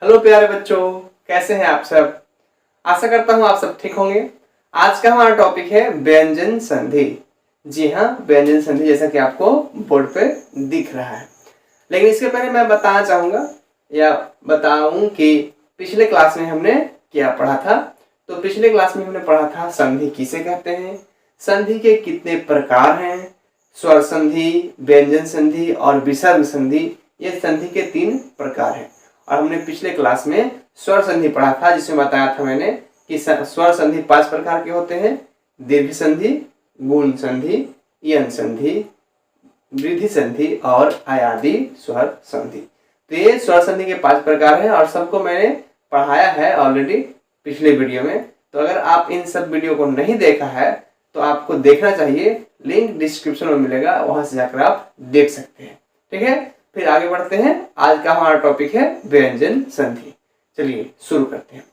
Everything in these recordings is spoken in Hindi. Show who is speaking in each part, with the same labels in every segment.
Speaker 1: हेलो प्यारे बच्चों, कैसे हैं आप सब। आशा करता हूं आप सब ठीक होंगे। आज का हमारा टॉपिक है व्यंजन संधि। जी हाँ, व्यंजन संधि जैसा कि आपको बोर्ड पे दिख रहा है। लेकिन इसके पहले मैं बताना चाहूंगा या बताऊं कि पिछले क्लास में हमने क्या पढ़ा था। तो पिछले क्लास में हमने पढ़ा था संधि किसे कहते हैं, संधि के कितने प्रकार हैं, स्वर संधि, व्यंजन संधि और विसर्ग संधि। ये संधि के 3 प्रकार हैं। और हमने पिछले क्लास में स्वर संधि पढ़ा था, जिसमें बताया था मैंने कि स्वर संधि 5 प्रकार के होते हैं। दीर्घ संधि, गुण संधि, यन संधि, वृद्धि संधि और आयादी स्वर संधि। तो ये स्वर संधि के 5 प्रकार हैं और सबको मैंने पढ़ाया है ऑलरेडी पिछले वीडियो में। तो अगर आप इन सब वीडियो को नहीं देखा है तो आपको देखना चाहिए, लिंक डिस्क्रिप्शन में मिलेगा, वहां से जाकर आप देख सकते हैं। ठीक है, फिर आगे बढ़ते हैं। आज का हमारा टॉपिक है व्यंजन संधि। चलिए शुरू करते हैं।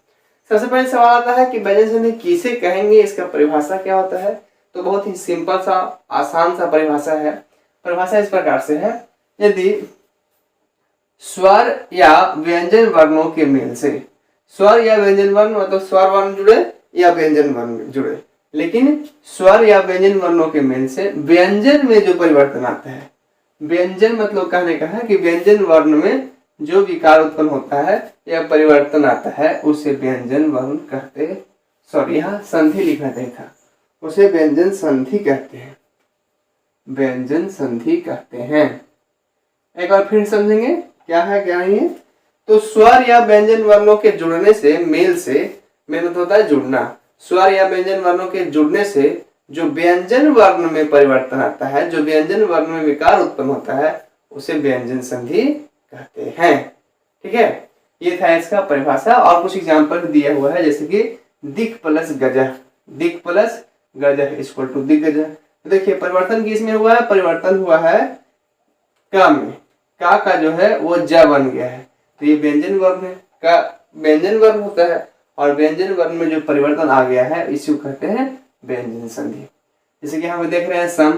Speaker 1: सबसे पहले सवाल आता है कि व्यंजन संधि किसे कहेंगे, इसका परिभाषा क्या होता है। तो बहुत ही सिंपल सा, आसान सा परिभाषा है। परिभाषा इस प्रकार से है, यदि स्वर या व्यंजन वर्णों के मेल से, स्वर या व्यंजन वर्ण मतलब स्वर वर्ण जुड़े या व्यंजन वर्ण जुड़े, लेकिन स्वर या व्यंजन वर्णों के मेल से व्यंजन में जो परिवर्तन आता है, व्यंजन मतलब कहने का है कि व्यंजन वर्ण में जो विकार उत्पन्न होता है या परिवर्तन आता है उसे व्यंजन वर्ण कहते हैं। सॉरी, यहाँ संधि लिखना चाहिए था, उसे व्यंजन संधि कहते हैं। व्यंजन संधि कहते हैं। एक बार फिर समझेंगे क्या है क्या नहीं है। तो स्वर या व्यंजन वर्णों के जुड़ने से, मेल से, मेल मतलब होता है जुड़ना, स्वर या व्यंजन वर्णों के जुड़ने से जो व्यंजन वर्ण में परिवर्तन आता है, जो व्यंजन वर्ण में विकार उत्पन्न होता है, उसे व्यंजन संधि कहते हैं। ठीक है, ये था इसका परिभाषा। और कुछ एग्जांपल दिया हुआ है, जैसे कि दिक् प्लस गजः, दिक् प्लस गजः इक्वल टू दिग्गजः। तो देखिए परिवर्तन किस में हुआ है, परिवर्तन हुआ है का में, का जो है वो ज बन गया है। तो ये व्यंजन वर्ण है, का व्यंजन वर्ण होता है और व्यंजन वर्ण में जो परिवर्तन आ गया है इसी को कहते हैं व्यंजन संधि। जैसे कि हम देख रहे हैं सम,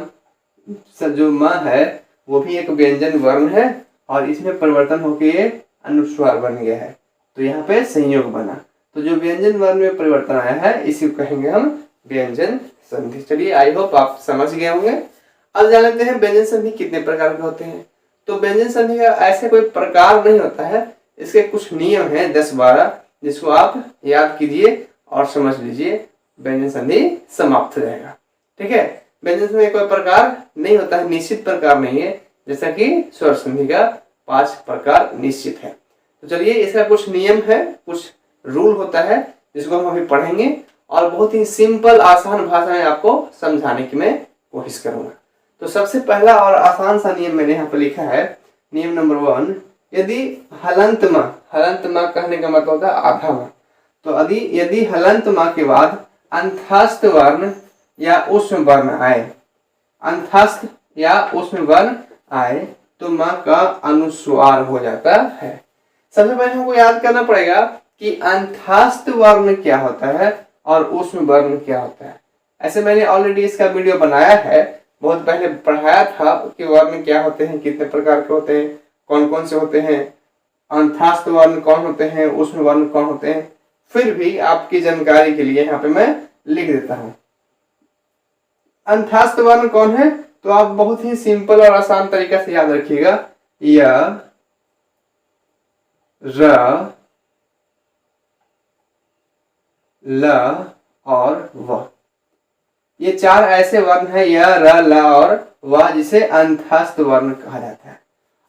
Speaker 1: जो म है वो भी एक व्यंजन वर्ण है और इसमें परिवर्तन होकर ये अनुस्वार बन गया है, तो यहाँ पे संयोग बना। तो जो व्यंजन वर्ण में परिवर्तन आया है इसी को कहेंगे हम व्यंजन संधि। चलिए, आई होप आप समझ गए होंगे। अब जान लेते हैं व्यंजन संधि कितने प्रकार के होते हैं। तो व्यंजन संधि का ऐसे कोई प्रकार नहीं होता है, इसके कुछ नियम है 10-12, जिसको आप याद कीजिए और समझ लीजिए, व्यंजन संधि समाप्त हो जाएगा। ठीक है, व्यंजन संधि कोई प्रकार नहीं होता है, निश्चित प्रकार नहीं है, जैसा कि स्वर संधि का 5 प्रकार निश्चित है। तो चलिए, इसका कुछ नियम है, कुछ रूल होता है, जिसको हम अभी पढ़ेंगे और बहुत ही सिंपल आसान भाषा में आपको समझाने की मैं कोशिश करूंगा। तो सबसे पहला और आसान सा नियम मैंने यहाँ पर लिखा है, नियम नंबर 1, यदि हलंत म, हलंत म कहने का मतलब होता है आधा म, तो यदि हलंत म के बाद अंतस्थ वर्ण या उष्म वर्ण आए, अंतस्थ या उष्म वर्ण आए तो म का अनुस्वार हो जाता है। सबसे पहले हमको याद करना पड़ेगा कि अंतस्थ वर्ण क्या होता है और उष्म वर्ण क्या होता है। ऐसे मैंने ऑलरेडी इसका वीडियो बनाया है, बहुत पहले पढ़ाया था कि वर्ण क्या होते हैं, कितने प्रकार के होते हैं, कौन कौन से होते हैं, अंतस्थ वर्ण कौन होते हैं, उष्म वर्ण कौन होते हैं। फिर भी आपकी जानकारी के लिए यहाँ पे मैं लिख देता हूं। अंतस्थ वर्ण कौन है, तो आप बहुत ही सिंपल और आसान तरीका से याद रखिएगा, य, र, ल और व। ये 4 ऐसे वर्ण है, य, र, ल और व, जिसे अंतस्थ वर्ण कहा जाता है।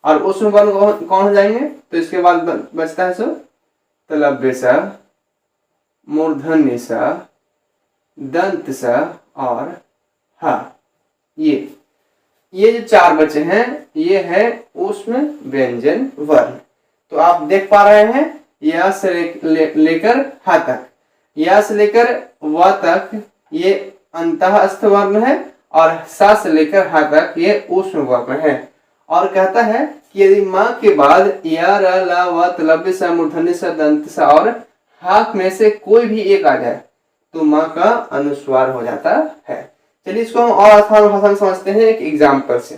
Speaker 1: और उष्म वर्ण कौन हो जाएंगे, तो इसके बाद बचता है सो तलव्य स, मूर्धन्य स, दंत स और ह। ये जो 4 बचे हैं ये है उष्म व्यंजन वर्ण। तो आप देख पा रहे हैं, य से लेकर ह तक, य से लेकर व तक ये अंतस्थ वर्ण है और स से लेकर ह तक ये उष्म वर्ण है। और कहता है कि यदि म के बाद य, र, ल, व, तलव्य स, मूर्धन्य स, दंत स और ह में से कोई भी एक आ जाए तो म का अनुस्वार हो जाता है। चलिए, इसको हम और आसान भाषा में समझते हैं एक एग्जाम्पल से।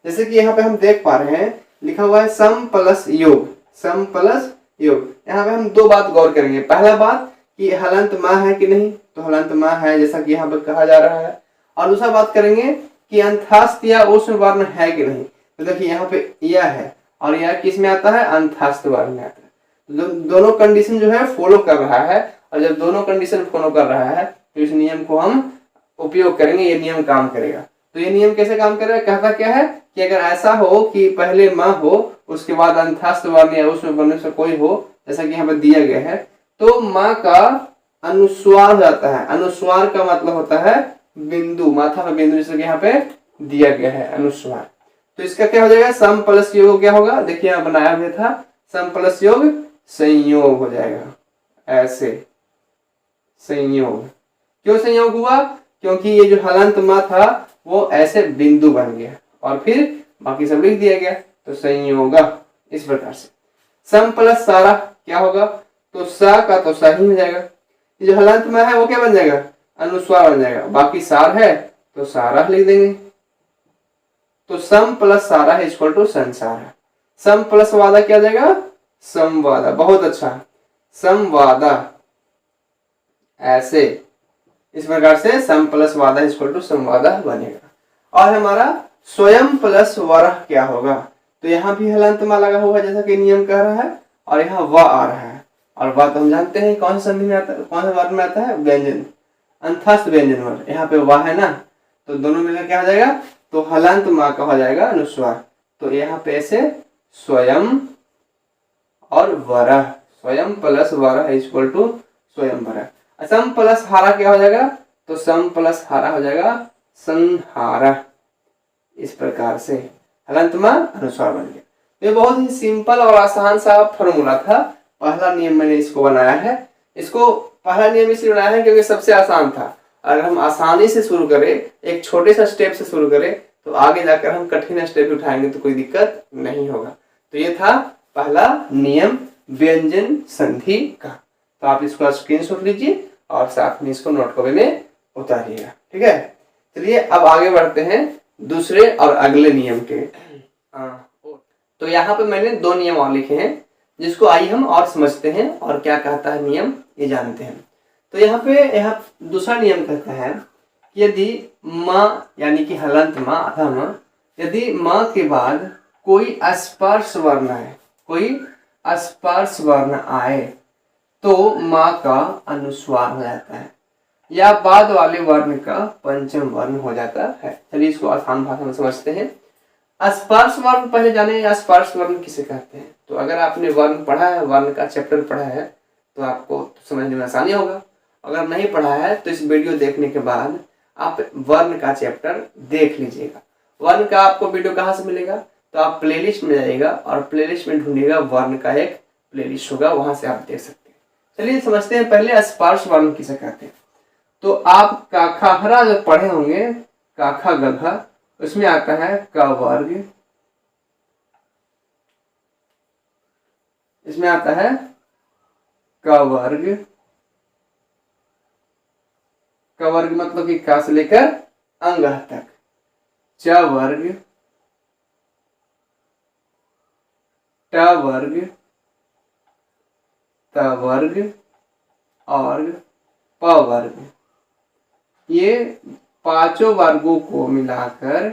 Speaker 1: जैसे कि यहाँ पे हम देख पा रहे हैं लिखा हुआ है सम प्लस योग, सम प्लस योग। यहाँ पे हम दो बात गौर करेंगे। पहला बात कि हलंत माँ है कि नहीं, तो हलंत माँ है जैसा कि यहाँ पे कहा जा रहा है। और दूसरा बात करेंगे कि अंतस्थ या ऊष्म वर्ण है कि नहीं। तो देखिए यहाँ पे यह है और यह किस में आता है, अंतस्थ वर्ण में आता है। दोनों कंडीशन जो है फॉलो कर रहा है, और जब दोनों कंडीशन फॉलो कर रहा है तो इस नियम को हम उपयोग करेंगे, ये नियम काम करेगा। तो ये नियम कैसे काम करेगा, कहता क्या है कि अगर ऐसा हो कि पहले म हो उसके बाद अंतस्थ वर्ण या ऊष्म वर्ण से कोई हो, जैसा कि यहाँ पर दिया गया है, तो माँ का अनुस्वार हो जाता है। अनुस्वार का मतलब होता है बिंदु, माथा का बिंदु, जैसे कि यहाँ पे दिया गया है अनुस्वार। तो इसका क्या हो जाएगा, सम प्लस योग क्या होगा, देखिए यहाँ बनाया हुआ था, सम प्लस योग संयोग हो जाएगा। ऐसे संयोग, क्यों संयोग हुआ, क्योंकि ये जो हलंत माँ था वो ऐसे बिंदु बन गया और फिर बाकी सब लिख दिया गया, तो संयोग इस प्रकार से। सम प्लस सारा क्या होगा, तो सा का तो सा ही हो जाएगा। ये जो हलंत में है वो क्या बन जाएगा, अनुस्वार बन जाएगा। बाकी सार है तो सारा लिख देंगे। तो सम प्लस सारा है इक्वल टू संसार। सम प्लस वादा क्या जाएगा, संवादा। बहुत अच्छा, संवादा। ऐसे इस प्रकार से सम प्लस वादा इक्वल टू संवादा बनेगा। और हमारा स्वयं प्लस वरह क्या होगा, तो यहाँ भी हलंत मा लगा हुआ है जैसा कि नियम कह रहा है, और यहाँ व आ रहा है। और वह तो हम जानते हैं कौन सा संधि में आता है, कौन सा वर्ण में आता है, व्यंजन, अंतस्थ व्यंजन वर्ण। यहाँ पे वह है ना, तो दोनों मिलकर क्या हो जाएगा, तो हलंत मा का हो जाएगा अनुस्वार। तो यहाँ पे ऐसे स्वयं और वरह, स्वयं प्लस वरह इक्वल टू स्वयं वरह। सम प्लस हारा क्या हो जाएगा, तो सम प्लस हारा हो जाएगा संहारा। इस प्रकार से हलंत मा अनुस्वार बन गया। ये बहुत ही सिंपल और आसान सा फॉर्मूला था। पहला नियम मैंने इसको बनाया है। इसको पहला नियम इसलिए बनाया है क्योंकि सबसे आसान था। अगर हम आसानी से शुरू करें, एक छोटे सा स्टेप से शुरू करें, तो आगे जाकर हम कठिन स्टेप उठाएंगे तो कोई दिक्कत नहीं होगा। तो ये था पहला नियम व्यंजन संधि का। तो आप इसको स्क्रीनशॉट लीजिए और साथ में इसको नोट कॉपी में उतारिएगा। ठीक है, चलिए अब आगे बढ़ते हैं दूसरे और अगले नियम के। तो यहाँ पे मैंने दो नियम और लिखे हैं, जिसको आइए हम और समझते हैं और क्या कहता है नियम ये जानते हैं। तो यहाँ दूसरा नियम कहता है कि यदि माँ यानी कि हलंत माँ अथवा माँ, यदि माँ के बाद कोई स्पर्श वर्ण है, कोई स्पर्श वर्ण आए तो माँ का अनुस्वार हो जाता है या बाद वाले वर्ण का पंचम वर्ण हो जाता है। चलिए इसको आसान भाषा में समझते हैं। स्पर्श वर्ण पहले जाने, स्पर्श वर्ण किसे कहते हैं। तो अगर आपने वर्ण पढ़ा है, वर्ण का चैप्टर पढ़ा है, तो आपको समझने में आसानी होगा। अगर नहीं पढ़ा है तो इस वीडियो देखने के बाद आप वर्ण का चैप्टर देख लीजिएगा। वर्ण का आपको वीडियो कहाँ से मिलेगा, तो आप प्लेलिस्ट में जाइएगा और प्लेलिस्ट में ढूंढिएगा, वर्ण का एक प्लेलिस्ट होगा, वहां से आप देख सकते हैं। चलिए समझते हैं पहले स्पर्श वर्ण किसे कहते हैं। तो आप काखाहरा जब पढ़े होंगे, काखा गघा, उसमें आता है क वर्ग, इसमें आता है क वर्ग। क वर्ग मतलब कि का से लेकर अंग तक। च वर्ग, ट वर्ग, त वर्ग और प वर्ग। ये पांचों वर्गों को मिलाकर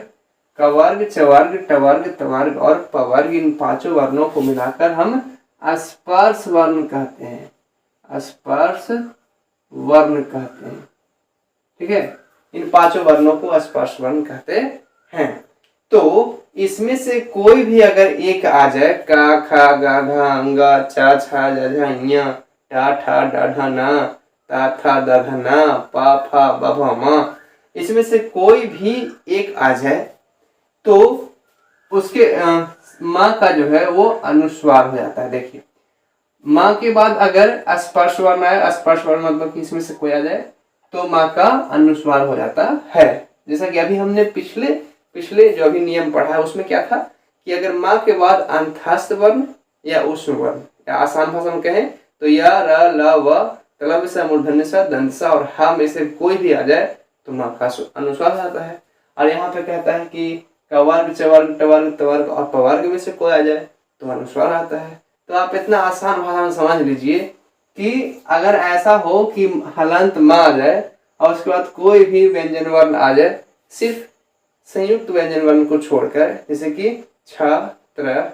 Speaker 1: क वर्ग, च वर्ग, ट वर्ग, त वर्ग और प वर्ग, इन पांचों वर्णों को मिलाकर हम स्पर्श वर्ण कहते हैं। स्पर्श वर्ण कहते हैं। ठीक है, इन पांचों वर्णों को स्पर्श वर्ण कहते हैं। तो इसमें से कोई भी अगर एक आ जाए, का, खा, गा, घा, अंगा, चा, छा, जा, झा, ञ, टा, ठा, डा, ढा, ना, ता, था, दा, धा, ना, पा, फा, बा, भा, मा, इसमें से कोई भी एक आ जाए तो उसके माँ का जो है वो अनुस्वार हो जाता है। देखिए, माँ के बाद अगर स्पर्श वर्ण आए, स्पर्श वर्ण मतलब कि इसमें से कोई आ जाए तो माँ का अनुस्वार हो जाता है। जैसा कि अभी हमने पिछले जो अभी नियम पढ़ा है उसमें क्या था कि अगर माँ के बाद अंतस्थ वर्ण या ऊष्म वर्ण, या आसान भाषा में कहें तो या, र, ल, व, तलब से मूर्धन्य सा, दंत सा और हा में से कोई भी आ जाए तो माँ का अनुस्वार हो जाता है। और यहाँ पे कहता है कि क वर्ग, च वर्ग, ट वर्ग, त वर्ग और प वर्ग में से कोई आ जाए तो अनुस्वार आता है। तो आप इतना आसान भाषा में समझ लीजिए कि अगर ऐसा हो कि हलंत म आ जाए और उसके बाद कोई भी व्यंजन वर्ण आ जाए, सिर्फ संयुक्त व्यंजन वर्ण को छोड़कर, जैसे कि छ, त्र,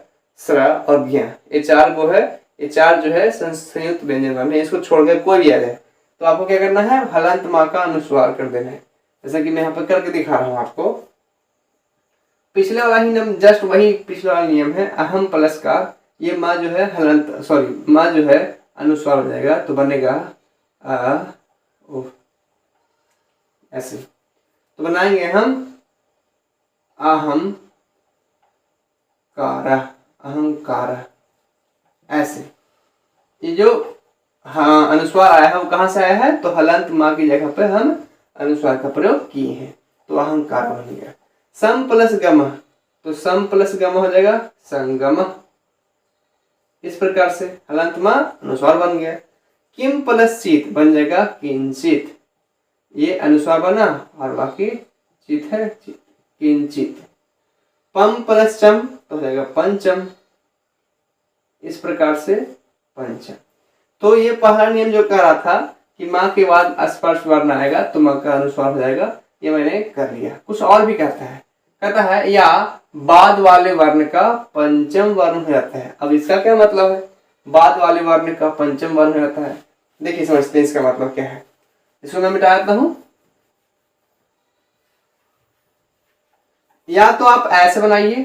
Speaker 1: स्र और ज्ञ, ये चार वो है, ये चार जो है संयुक्त व्यंजन वर्ण है, इसको छोड़कर कोई भी आ जाए तो आपको क्या करना है, हलंत म का अनुस्वार कर देना है। जैसा कि मैं यहाँ पर करके दिखा रहा हूँ आपको। पिछले वाला ही नियम, जस्ट वही पिछले वाला नियम है, अहम प्लस का ये माँ जो है हलंत, सॉरी माँ जो है अनुस्वार हो जाएगा तो बनेगा ऐसे। तो बनाएंगे हम अहम कार, अहंकार, ऐसे। ये जो हाँ अनुस्वार आया है वो कहाँ से आया है, तो हलंत माँ की जगह पे हम अनुस्वार का प्रयोग किए हैं, तो अहंकार बन गया। सम प्लस गम, तो सम प्लस गम हो जाएगा संगम, इस प्रकार से हलंत माँ अनुस्वार बन गया। किम प्लस चित बन जाएगा किंचित, ये अनुस्वार बना और बाकी चित है किंचित। पम प्लस चम तो हो जाएगा पंचम, इस प्रकार से पंचम। तो ये पहला नियम जो कह रहा था कि माँ के बाद स्पर्श वर्ण आएगा तो माँ का अनुस्वार हो जाएगा, ये मैंने कर लिया। कुछ और भी कहता है या बाद वाले वर्ण का पंचम वर्ण हो जाता है। अब इसका क्या मतलब है, बाद वाले वर्ण का पंचम वर्ण हो जाता है, देखिए समझते हैं इसका मतलब क्या है। इसको मैं मिटा देता हूं, या तो आप ऐसे बनाइए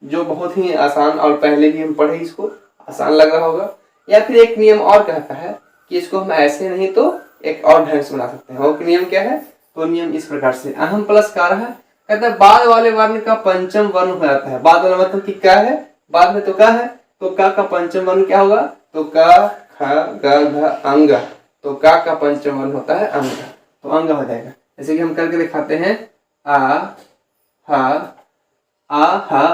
Speaker 1: जो बहुत ही आसान, और पहले भी हम पढ़े, इसको आसान लग रहा होगा, या फिर एक नियम और कहता है कि इसको हम ऐसे नहीं तो एक और ढंग से बना सकते हैं। वो नियम क्या है, तो नियम इस प्रकार से, अहम प्लस कार है, कहता है बाद वाले वर्ण का पंचम वर्ण हो जाता है। बाद वाला मतलब कि क्या है, बाद में तो क्या है, तो का पंचम वर्ण क्या होगा, तो का ख ग घ अंग, तो का पंचम वर्ण होता है अंग, तो अंग हो जाएगा। जैसे कि हम करके दिखाते हैं, आ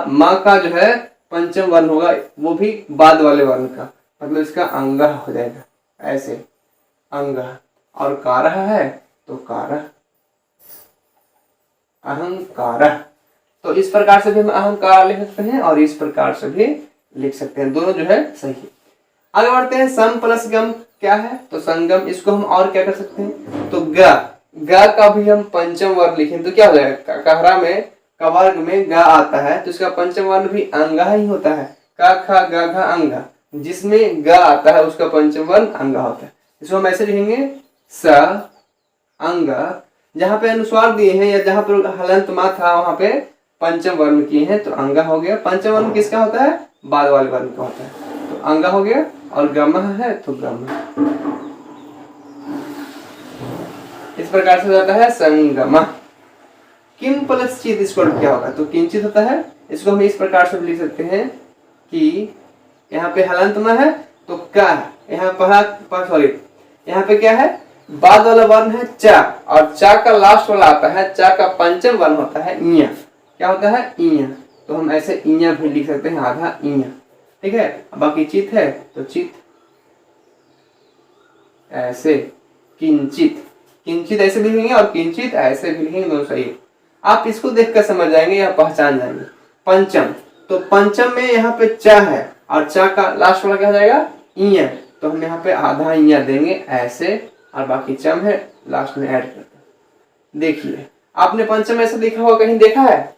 Speaker 1: माँ का जो है पंचम वर्ण होगा वो भी बाद वाले वर्ण का, मतलब इसका अंग हो जाएगा ऐसे, अंग। और कार है तो कार, अहंकार। तो इस प्रकार से भी हम अहंकार लिख सकते हैं और इस प्रकार से भी लिख सकते हैं, दोनों जो है सही है। आगे बढ़ते हैं, सम प्लस गम क्या है, तो संगम। इसको हम और क्या कर सकते हैं, तो ग का भी हम पंचम वर्ण लिखें तो क्या हो जाएगा, कहरा में का वर्ग में ग आता है तो इसका पंचम वर्ण भी अंगा ही होता है, का ख ग घ अंगा, जिसमें ग आता है उसका पंचम वर्ण अंगा होता है। इसको हम ऐसे लिखेंगे स अंग, जहां पे अनुस्वार दिए हैं या जहां पर हलंत मा था वहां पे पंचम वर्ण किए हैं तो अंगा हो गया। पंचम वर्ण किसका होता है, बाद वाले वर्ण का होता है, तो अंगा हो गया। और गम है तो गम, इस प्रकार से हो जाता है संगम। किम प्लस चित इसको क्या होगा, तो किंचित होता है। इसको हम इस प्रकार से लिख सकते हैं कि यहाँ पे हलंत में है तो का, यहाँ पर सॉरी यहाँ पे क्या है, बाद वाला वर्ण है चा, और चा का लास्ट वाला आता है, चा का पंचम वर्ण होता है इया, क्या होता है इया, तो हम ऐसे इया भी लिख सकते हैं, आधा इया, ठीक है। बाकी चित है तो चित ऐसे, किंचित, किंचित ऐसे भी लिखेंगे और किंचित ऐसे भी लिखेंगे, दोनों सही है। आप इसको देखकर समझ जाएंगे या पहचान जाएंगे। पंचम, तो पंचम में यहाँ पे चा है और चा का लास्ट वाला क्या हो जाएगा इया, तो हम यहाँ पे आधा इया देंगे ऐसे, और बाकी चम है लास्ट में ऐड करते। देखिए आपने पंचम ऐसा लिखा हुआ कहीं देखा है,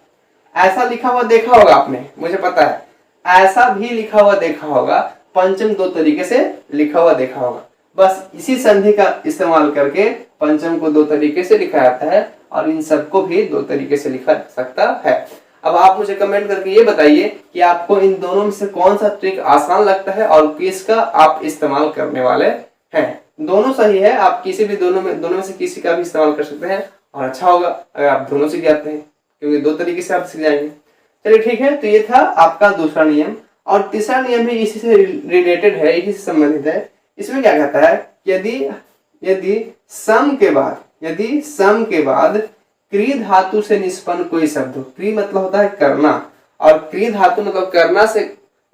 Speaker 1: ऐसा लिखा हुआ देखा होगा आपने, मुझे पता है ऐसा भी लिखा हुआ देखा होगा। पंचम दो तरीके से लिखा हुआ देखा होगा, बस इसी संधि का इस्तेमाल करके पंचम को दो तरीके से लिखा जाता है और इन सबको भी दो तरीके से लिखा जा सकता है। अब आप मुझे कमेंट करके ये बताइए कि आपको इन दोनों में से कौन सा ट्रिक आसान लगता है और किसका आप इस्तेमाल करने वाले हैं। दोनों सही है, आप किसी भी दोनों में से किसी का भी इस्तेमाल कर सकते हैं और अच्छा होगा अगर आप दोनों सीख जाते हैं, क्योंकि दो तरीके से आप सीख जाएंगे। चलिए ठीक है, तो ये था आपका दूसरा नियम। और तीसरा नियम भी इसी से रिलेटेड है, इसी से संबंधित है। इसमें क्या कहता है, यदि सम के बाद क्री धातु से निष्पन्न कोई शब्द हो, क्री मतलब होता है करना, और क्री धातु मतलब करना से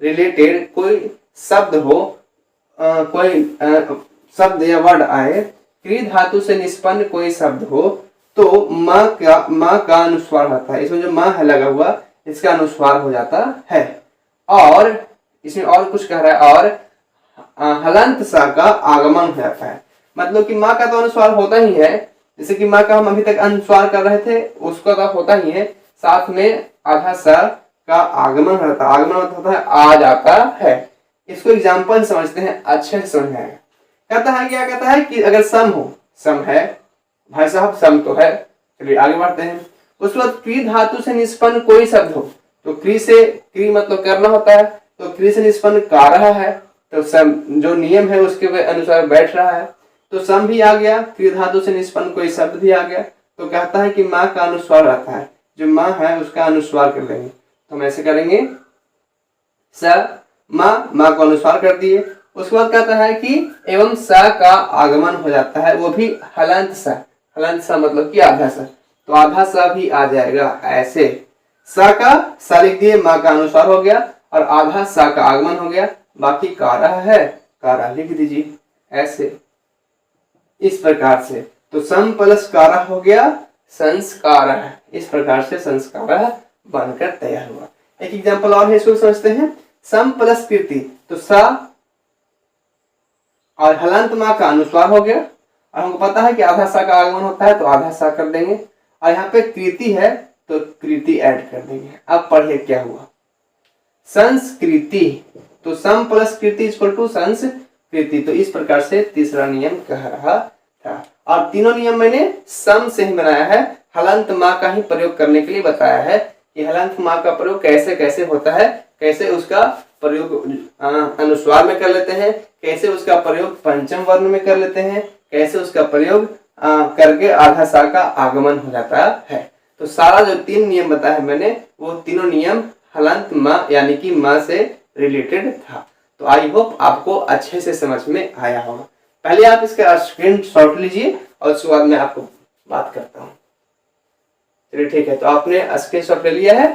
Speaker 1: रिलेटेड कोई शब्द हो, कोई शब्द या वर्ड आए, क्री धातु से निष्पन्न कोई शब्द हो, तो माँ का अनुस्वार होता है। इसमें जो माँ है लगा हुआ इसका अनुस्वार हो जाता है। और इसमें और कुछ कह रहा है, और हलंत सा का आगमन हो जाता है। मतलब कि माँ का तो अनुस्वार होता ही है, जैसे कि माँ का हम अभी तक अनुस्वार कर रहे थे, उसका तो होता ही है, साथ में आधा सा का आगमन होता है। आगमन होता है आ जाता है। इसको एग्जाम्पल समझते हैं, अच्छे से समझ में आएगा। कहता है, क्या कहता है कि अगर सम हो, सम है भाई साहब, सम तो है, चलिए आगे बढ़ते हैं। उसके बाद क्री धातु से निष्पन्न कोई शब्द हो, तो क्री से, क्री मतलब करना होता है, तो क्री से निष्पन्न कारह है, तो सम जो नियम है उसके अनुसार बैठ रहा है, तो सम भी आ गया। क्री धातु से निष्पन्न कोई शब्द भी आ गया, तो कहता है कि माँ का अनुस्वार रहता है, जो माँ है उसका अनुस्वार कर लेंगे। तो हम ऐसे करेंगे, स माँ, माँ को अनुस्वार कर दिए। उसके बाद कहता है कि एवं स का आगमन हो जाता है, वो भी हलंत सा। हलंत सा मतलब कि आधा सा, तो आधा सा भी आ जाएगा ऐसे। स का सा लिख दिए, माँ का अनुस्वार हो गया, और आधा सा का आगमन हो गया। बाकी कारह है, कारह लिख दीजिए ऐसे, इस प्रकार से। तो सम प्लस कारह हो गया संस्कारः। इस प्रकार से संस्कारः बनकर तैयार हुआ। एक एग्जांपल और है, इसको समझते हैं। सम प्लस कीर्ति, तो सा और हलंत माँ का अनुस्वार हो गया, और हमको पता है कि आधा सा का आगमन होता है, तो आधा सा कर देंगे, और यहाँ पे कृति है तो कृति ऐड कर देंगे। अब पढ़िए क्या हुआ, संस्कृति, तो सम प्लस कृति इक्वल टू संस्कृति। तो इस प्रकार से तीसरा नियम कह रहा था। और तीनों नियम मैंने सम से ही बनाया है, हलंत माँ का ही प्रयोग करने के लिए बताया है कि हलंत माँ का प्रयोग कैसे कैसे होता है, कैसे उसका प्रयोग अनुस्वार में कर लेते हैं, कैसे उसका प्रयोग पंचम वर्ण में कर लेते हैं, कैसे उसका प्रयोग करके आधा सा का आगमन हो जाता है। तो सारा जो 3 नियम बताया है मैंने, वो तीनों नियम हलंत माँ यानी कि माँ से रिलेटेड था। तो आई होप आपको अच्छे से समझ में आया होगा। पहले आप इसका स्क्रीनशॉट लीजिए और उसके बाद मैं आपको बात करता हूँ। चलिए ठीक है, तो आपने स्क्रीनशॉट ले लिया है।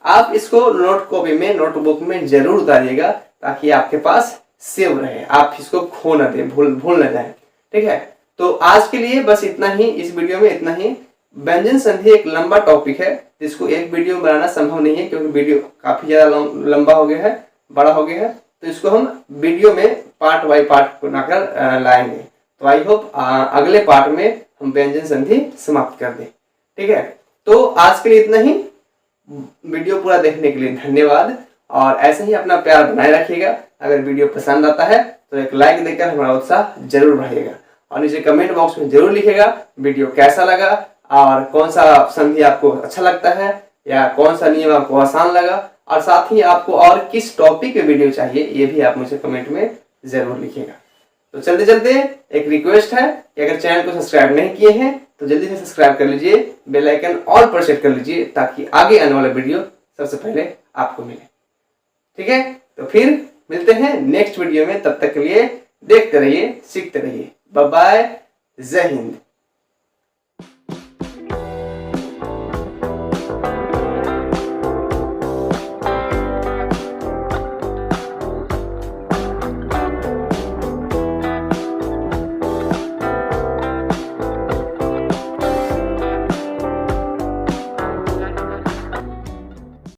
Speaker 1: आप इसको नोट कॉपी में, नोटबुक में जरूर उतारिएगा, ताकि आपके पास सेव रहे, आप इसको खो न दे, भूल न जाए। ठीक है, तो आज के लिए बस इतना ही, इस वीडियो में इतना ही। व्यंजन संधि एक लंबा टॉपिक है, जिसको एक वीडियो में बनाना संभव नहीं है, क्योंकि वीडियो काफी ज्यादा लंबा हो गया है, बड़ा हो गया है। तो इसको हम वीडियो में पार्ट बाय पार्ट बनाकर लाएंगे। तो आई होप अगले पार्ट में हम व्यंजन संधि समाप्त कर दें। ठीक है, तो आज के लिए इतना ही। वीडियो पूरा देखने के लिए धन्यवाद, और ऐसे ही अपना प्यार बनाए रखिएगा। अगर वीडियो पसंद आता है तो एक लाइक देकर हमारा उत्साह जरूर बढ़ेगा, और नीचे कमेंट बॉक्स में जरूर लिखिएगा वीडियो कैसा लगा, और कौन सा संधि आपको अच्छा लगता है, या कौन सा नियम आपको आसान लगा, और साथ ही आपको और किस टॉपिक पे वीडियो चाहिए, ये भी आप मुझे कमेंट में जरूर लिखिएगा। तो चलते चलते एक रिक्वेस्ट है कि अगर चैनल को सब्सक्राइब नहीं किए हैं तो जल्दी से सब्सक्राइब कर लीजिए, बेल आइकन ऑल पर सेट कर लीजिए, ताकि आगे आने वाला वीडियो सबसे पहले आपको मिले। ठीक है, तो फिर मिलते हैं नेक्स्ट वीडियो में। तब तक के लिए देखते रहिए, सीखते रहिए। बाय बाय, जय हिंद।